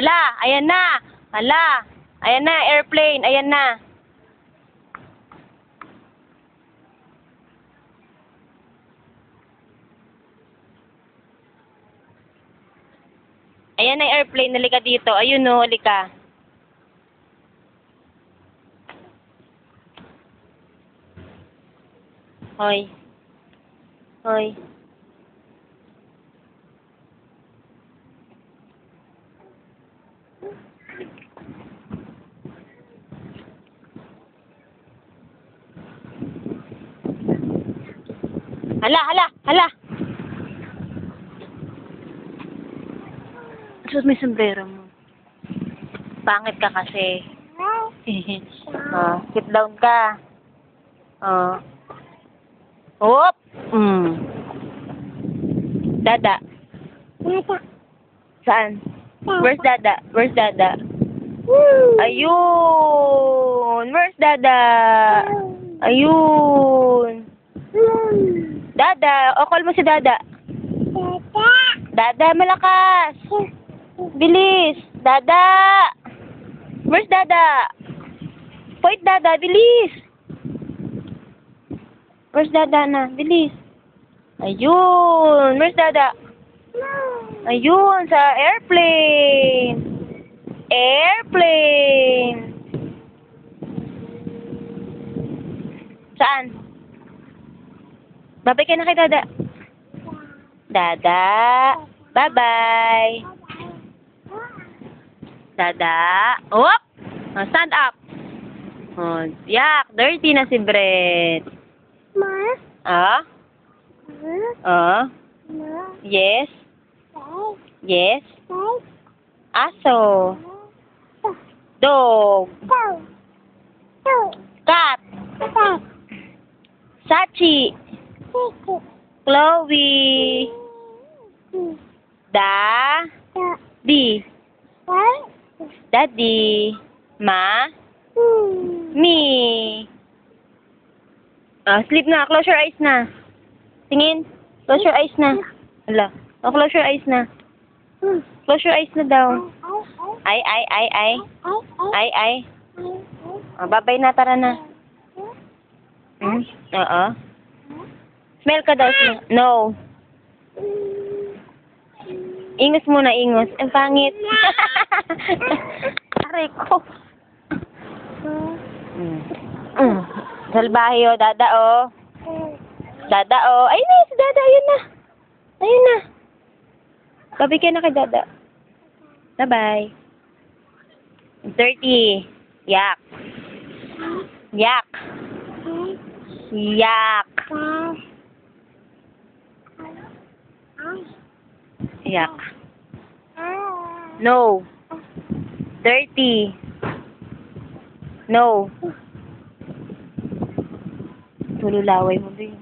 Hala, ayan na. Hala, ayan na, airplane, ayan na. Ayan na airplane, halika dito. Ayun o, halika. Hoy. Hoy. Hala, hala, hala. Suot mo yung sombrero mo. Pangit ka kasi. Oh, sit down ka. Oh. Oop! Dada. Saan? Where's Dada? Where's Dada? Ayun! Where's Dada? Ayun! Dada! O, call mo si Dada. Dada, malakas! Bilis! Dada! Where's Dada? Wait, Dada, bilis! Where's Dada na? Bilis! Ayun! Where's Dada? Ayun, sa airplane! Airplane! Saan? Babay ka na kay Dada. Dada! Bye-bye! Dada! Oop! Oh, stand up! Oh, yak! Dirty na si Brett. Ah? Ah? Yes? Yes? Aso. Dog. Cat. Sachi. Chloe. Daddy. Daddy. Ma. Me. Sleep na. Close your eyes na. Tingin. Close your eyes na. Hala. Oh, close your eyes na. Close your eyes na daw. Ay. Oh, babay na. Tara na. Oo. Smell ka daw. No. Ingos muna, ingos. Ang pangit. Aray ko. Salbahe o, Dada o. Dada o. Ayun na, si Dada. Ayun na. Ayun na. Babigyan na kay Dada. Bye-bye. 30. Yak. Yak. Yak. Yak. No. 30. No. Tululaway mo din.